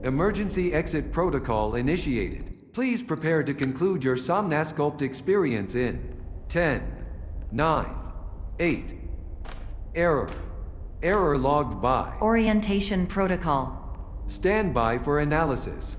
Emergency exit protocol initiated. Please prepare to conclude your Somnasculpt experience in 10, 9, 8. Error. Error logged by. Orientation protocol. Stand by for analysis.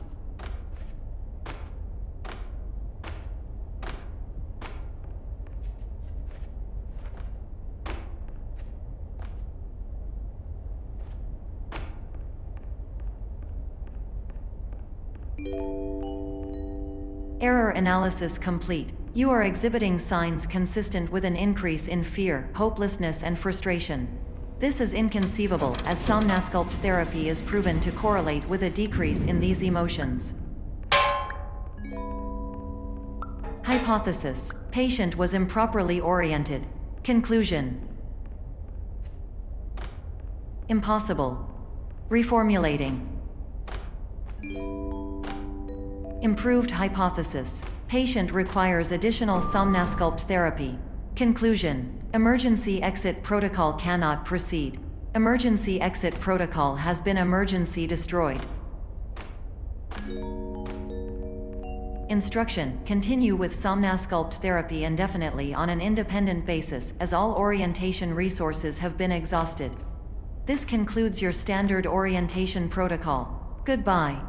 Error analysis complete. You are exhibiting signs consistent with an increase in fear, hopelessness, and frustration. This is inconceivable, as Somnasculpt therapy is proven to correlate with a decrease in these emotions. Hypothesis: patient was improperly oriented. Conclusion: impossible. Reformulating. Improved hypothesis: patient requires additional Somnasculpt therapy. Conclusion: emergency exit protocol cannot proceed. Emergency exit protocol has been emergency destroyed. Instruction: continue with Somnasculpt therapy indefinitely on an independent basis, as all orientation resources have been exhausted. This concludes your standard orientation protocol. Goodbye.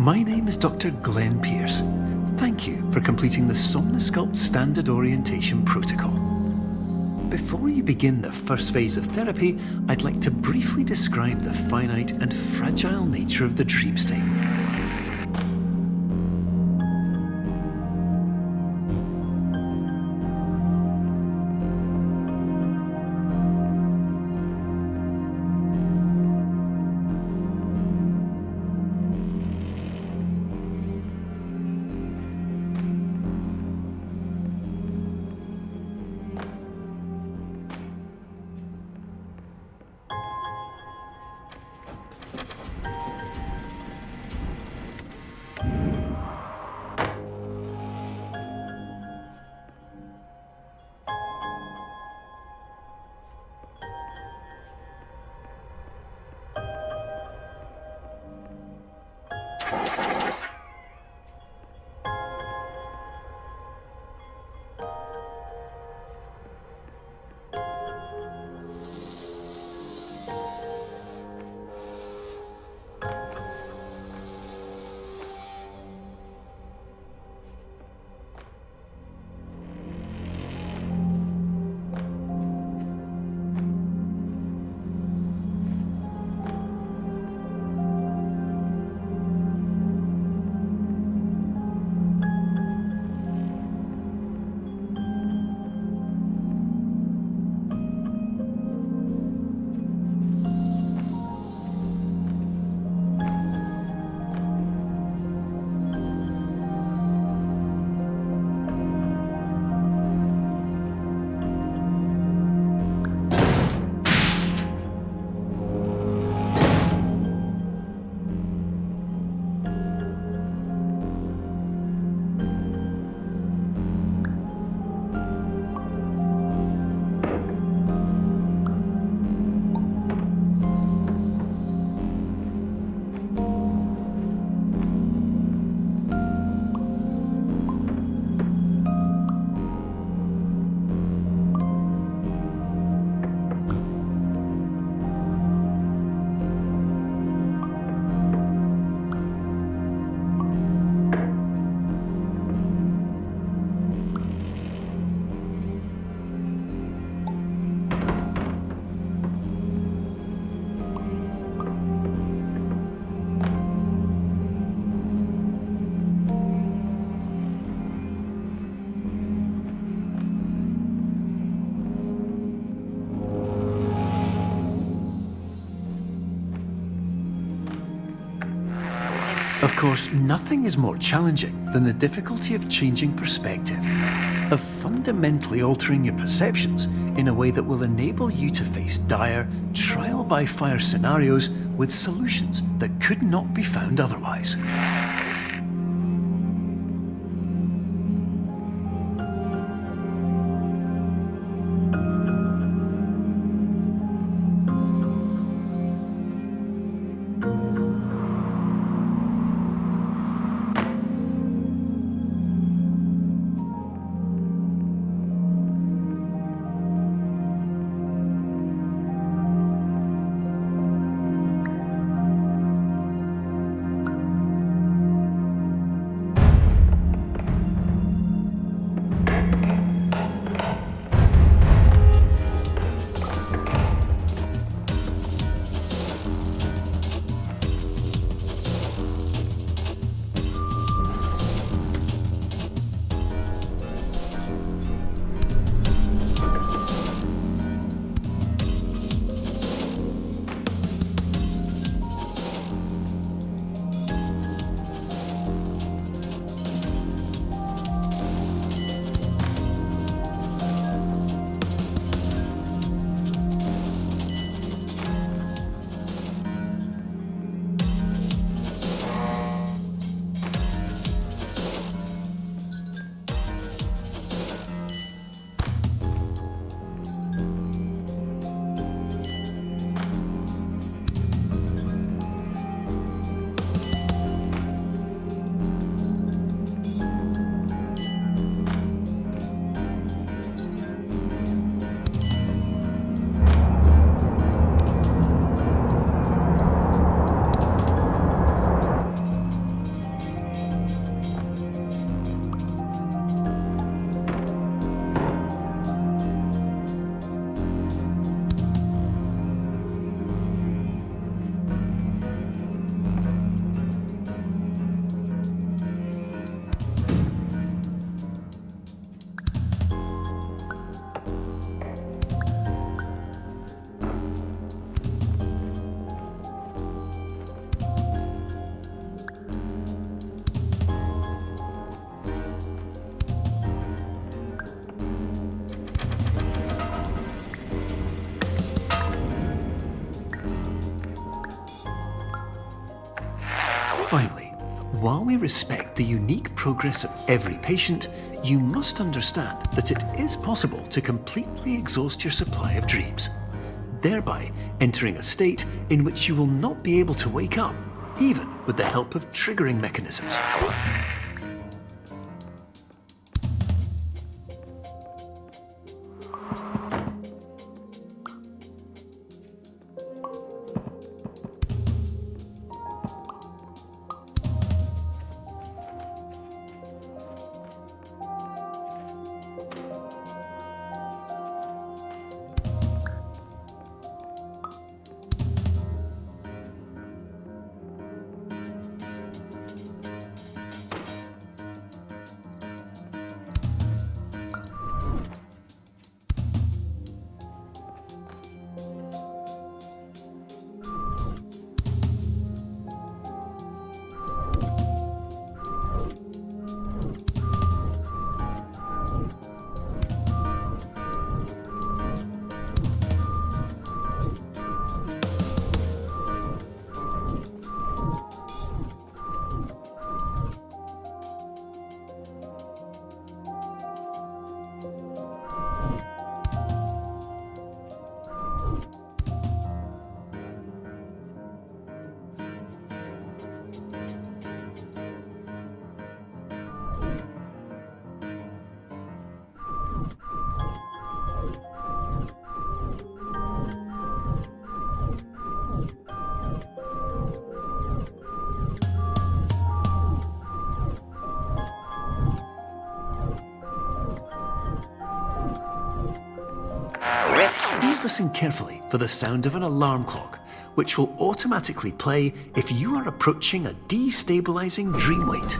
My name is Dr. Glenn Pierce. Thank you for completing the Somnosculpt Standard Orientation Protocol. Before you begin the first phase of therapy, I'd like to briefly describe the finite and fragile nature of the dream state. Of course, nothing is more challenging than the difficulty of changing perspective, of fundamentally altering your perceptions in a way that will enable you to face dire, trial-by-fire scenarios with solutions that could not be found otherwise. Finally, while we respect the unique progress of every patient, you must understand that it is possible to completely exhaust your supply of dreams, thereby entering a state in which you will not be able to wake up, even with the help of triggering mechanisms. Please listen carefully for the sound of an alarm clock, which will automatically play if you are approaching a destabilizing dream weight.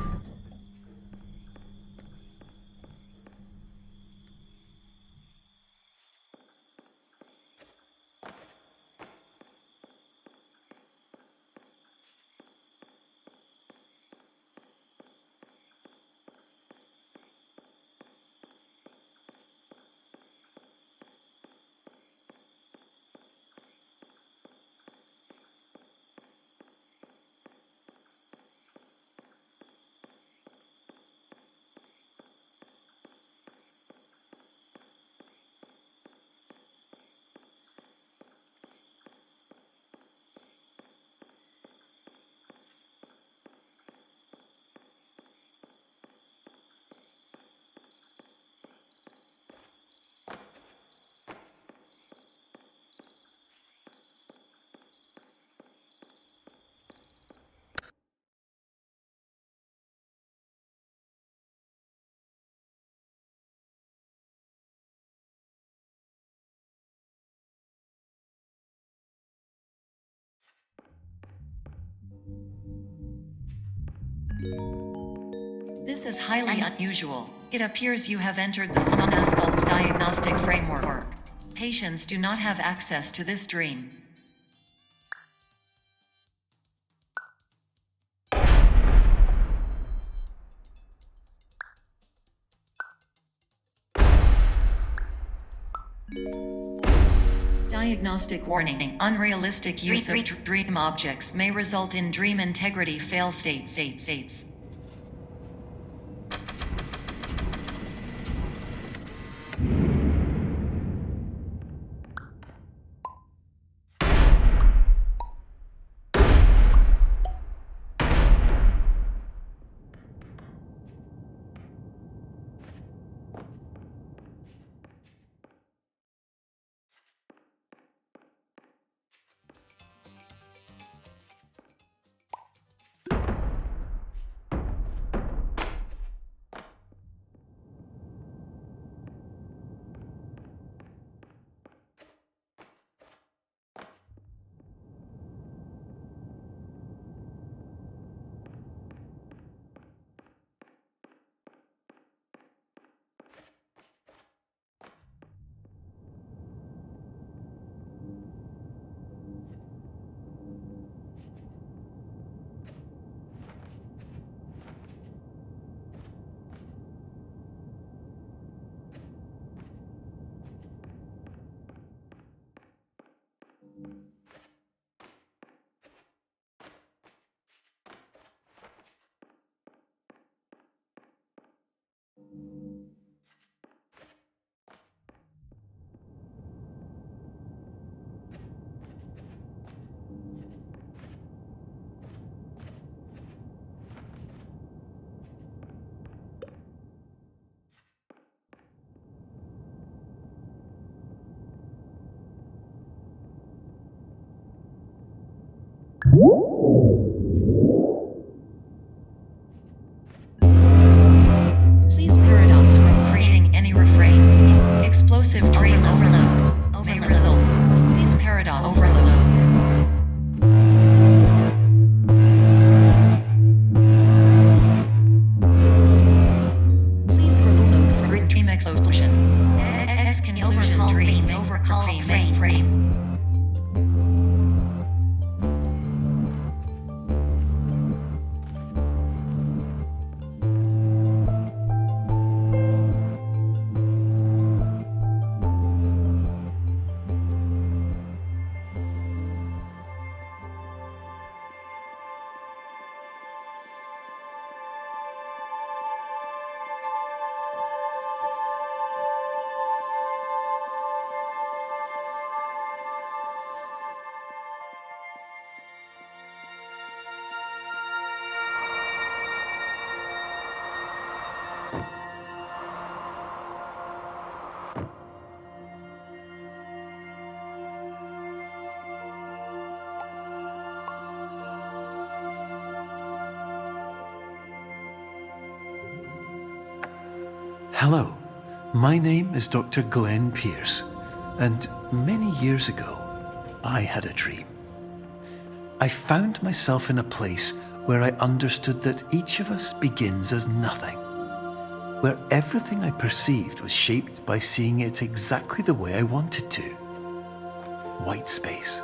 This is highly unusual. It appears you have entered the Somnasculpt diagnostic framework. Patients do not have access to this dream. Diagnostic warning. Unrealistic use of dream objects may result in dream integrity fail states. Please paradox from creating any refrains. Explosive dream overload may result. Please paradox overload. Please overload from dream explosion. Conclusion dream overcall frame. Hello, my name is Dr. Glenn Pierce, and many years ago, I had a dream. I found myself in a place where I understood that each of us begins as nothing, where everything I perceived was shaped by seeing it exactly the way I wanted to. White space.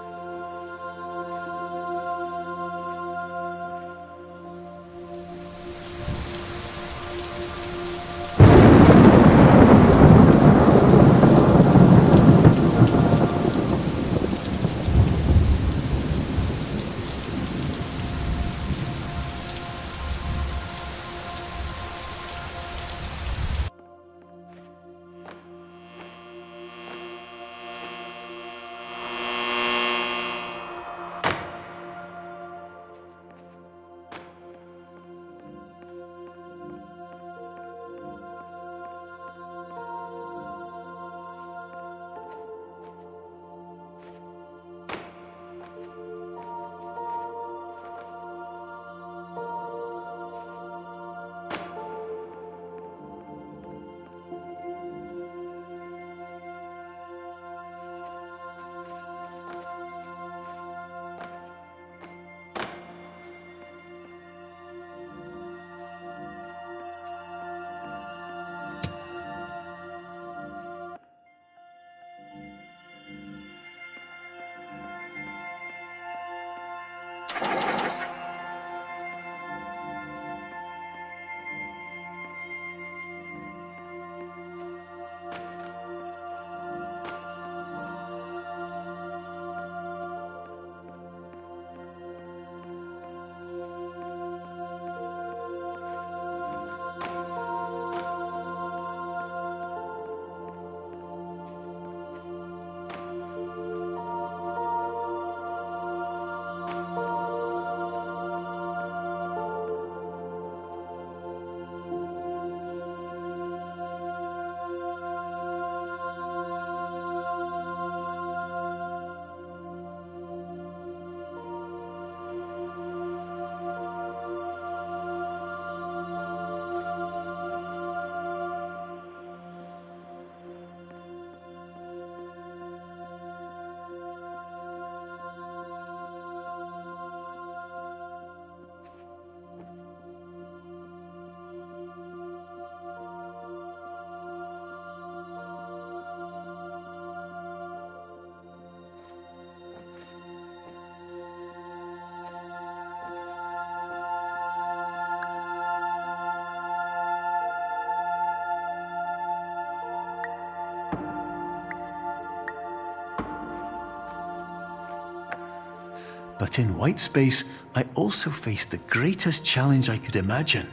But in white space, I also faced the greatest challenge I could imagine.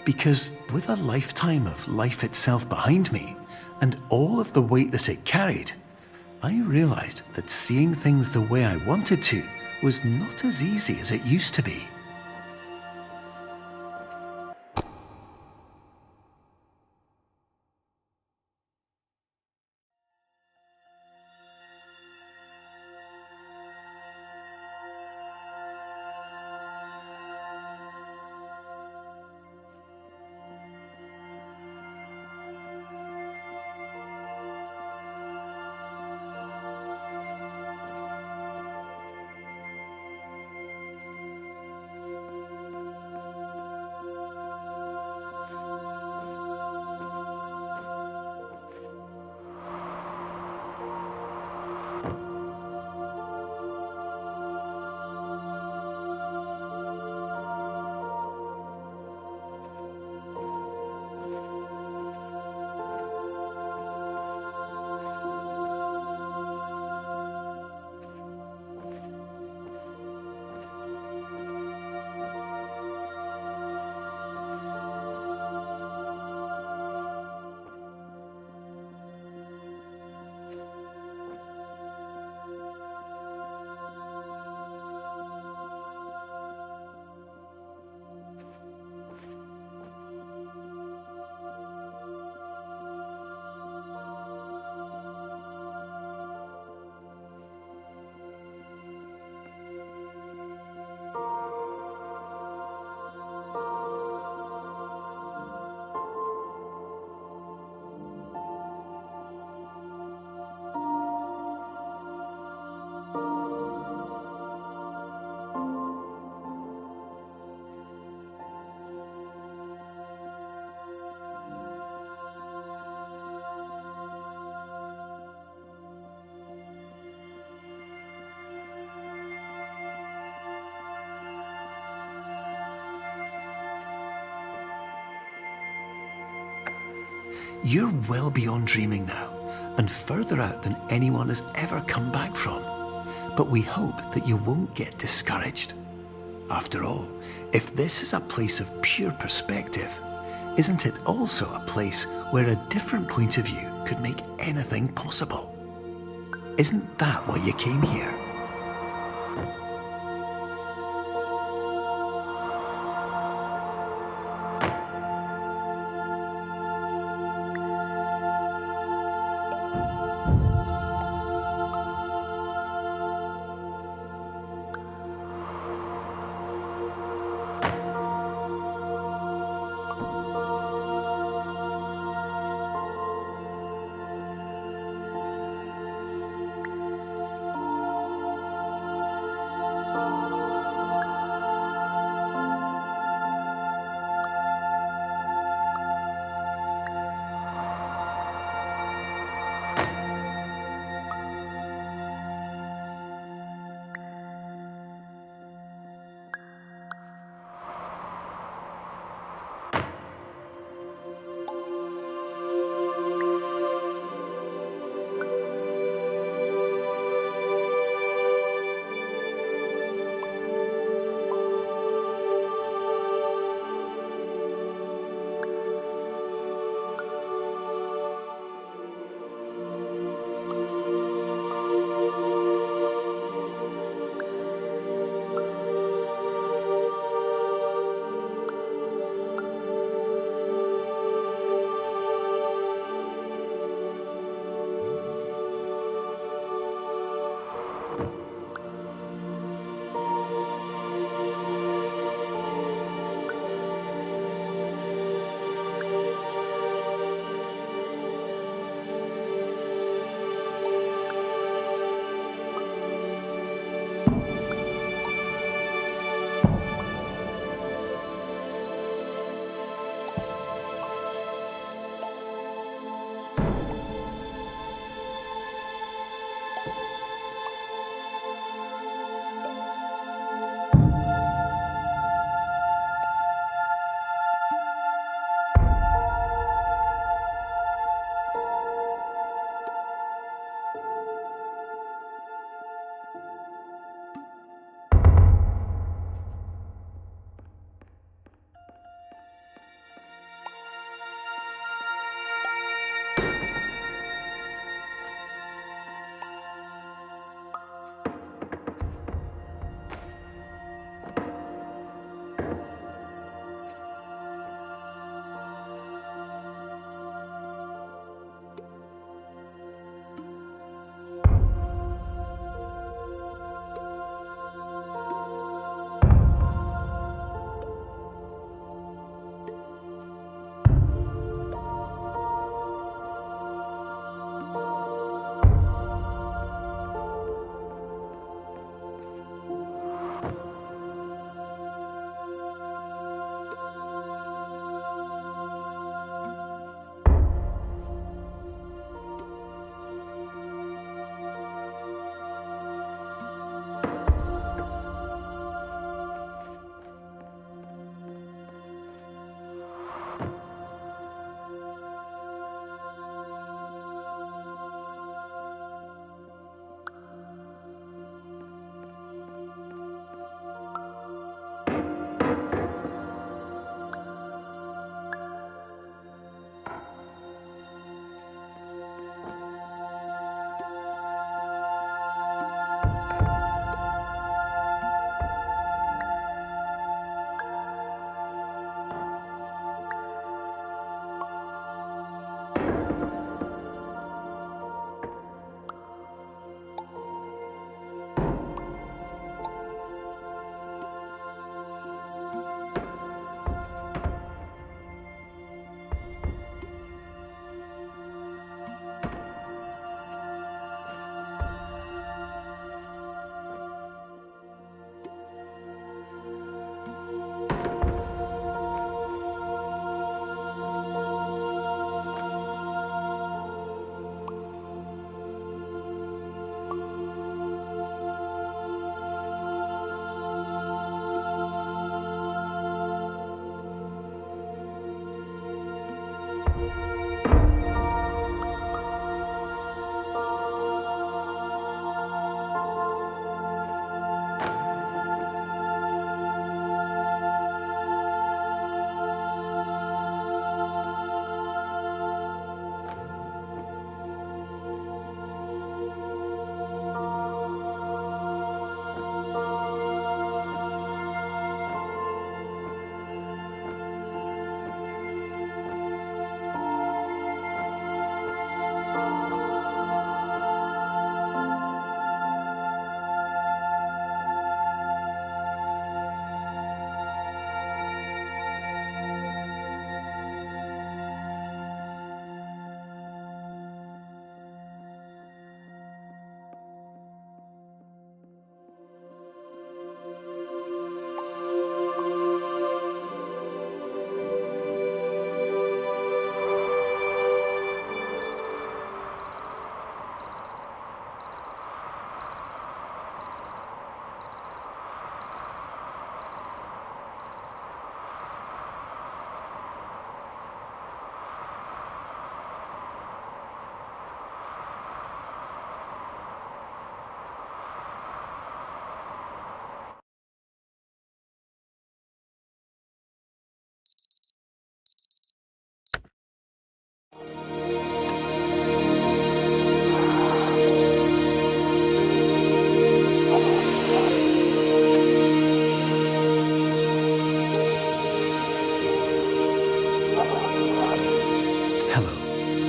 Because with a lifetime of life itself behind me, and all of the weight that it carried, I realized that seeing things the way I wanted to was not as easy as it used to be. You're well beyond dreaming now, and further out than anyone has ever come back from. But we hope that you won't get discouraged. After all, if this is a place of pure perspective, isn't it also a place where a different point of view could make anything possible? Isn't that why you came here?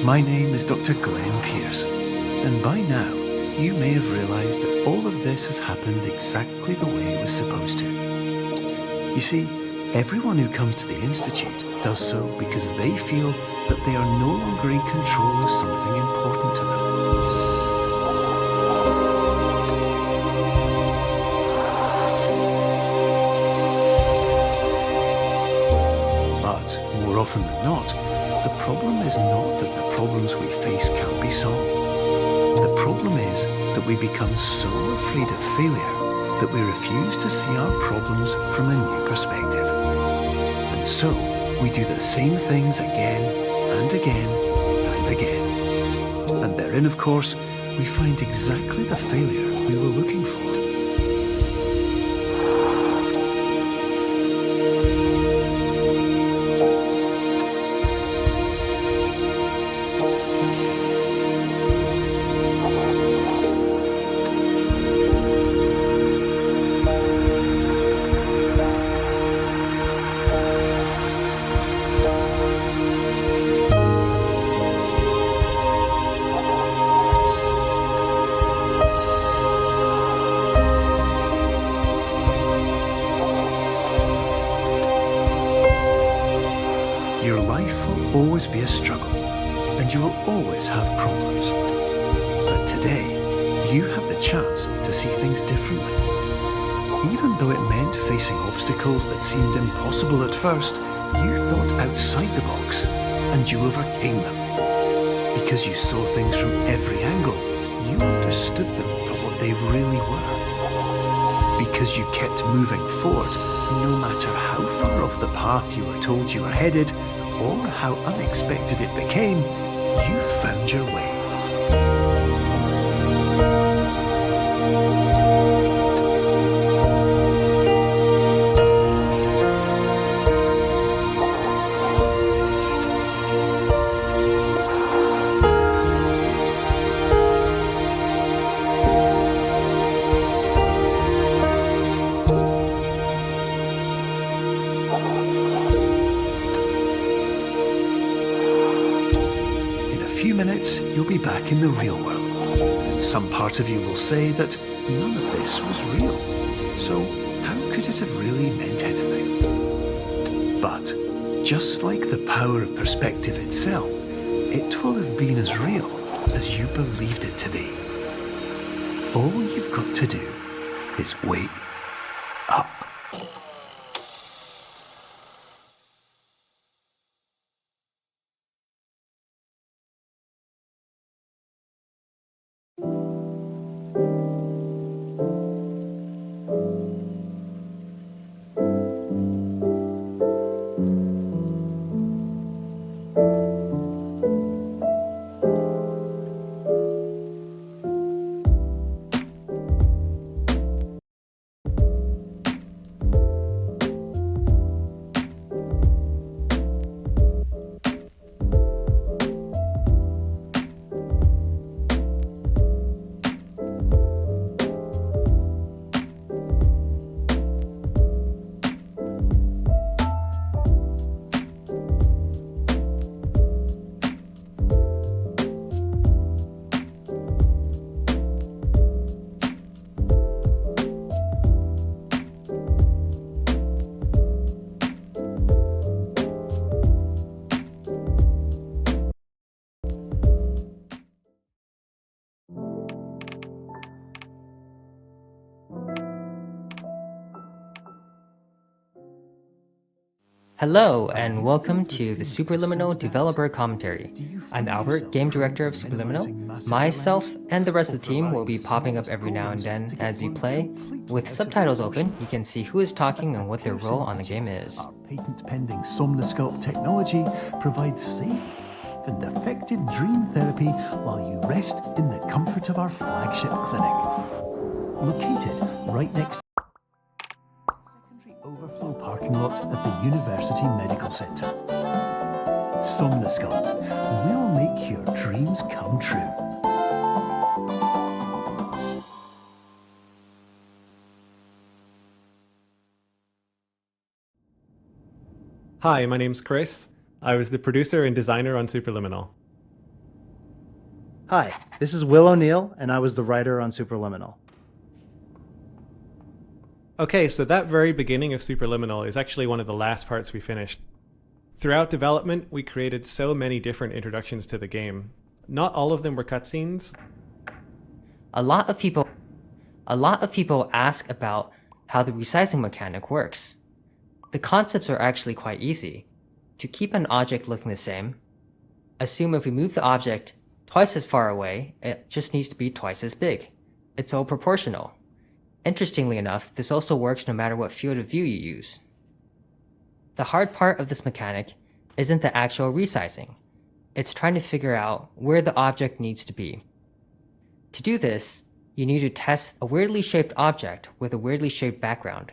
My name is Dr. Glenn Pierce, and by now you may have realised that all of this has happened exactly the way it was supposed to. You see, everyone who comes to the Institute does so because they feel that they are no longer in control of something important to them. But more often than not, the problem is not that the problems we face can't be solved. The problem is that we become so afraid of failure that we refuse to see our problems from a new perspective. And so, we do the same things again and again and again. And therein, of course, we find exactly the failure we were looking for. Your life will always be a struggle, and you will always have problems. But today, you have the chance to see things differently. Even though it meant facing obstacles that seemed impossible at first, you thought outside the box, and you overcame them. Because you saw things from every angle, you understood them for what they really were. Because you kept moving forward, no matter how far off the path you were told you were headed, or how unexpected it became, you found your way. Minutes, you'll be back in the real world. And some part of you will say that none of this was real. So how could it have really meant anything? But just like the power of perspective itself, it will have been as real as you believed it to be. All you've got to do is wake up. Hello, and welcome to the Superliminal Developer Commentary. I'm Albert, Game Director of Superliminal. Myself and the rest of the team will be popping up every now and then as you play. With subtitles open, you can see who is talking and what their role on the game is. Our patent-pending Somnosculpt technology provides safe and effective dream therapy while you rest in the comfort of our flagship clinic. Located right next to overflow parking lot at the University Medical Centre. Somnosculpt, we'll make your dreams come true. Hi, my name's Chris. I was the producer and designer on Superliminal. Hi, this is Will O'Neill, and I was the writer on Superliminal. Okay, so that very beginning of Superliminal is actually one of the last parts we finished. Throughout development, we created so many different introductions to the game. Not all of them were cutscenes. A lot of people ask about how the resizing mechanic works. The concepts are actually quite easy. To keep an object looking the same, assume if we move the object twice as far away, it just needs to be twice as big. It's all proportional. Interestingly enough, this also works no matter what field of view you use. The hard part of this mechanic isn't the actual resizing. It's trying to figure out where the object needs to be. To do this, you need to test a weirdly shaped object with a weirdly shaped background,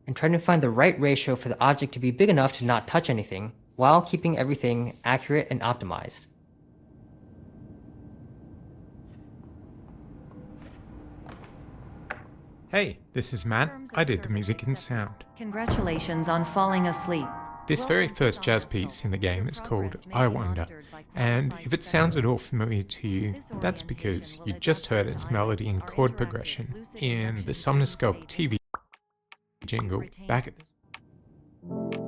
and try to find the right ratio for the object to be big enough to not touch anything, while keeping everything accurate and optimized. Hey, this is Matt. I did the music and sound. Congratulations on falling asleep. This very first jazz piece in the game is called I Wonder, and if it sounds at all familiar to you, that's because you just heard its melody and chord progression in the Somnoscope TV jingle back at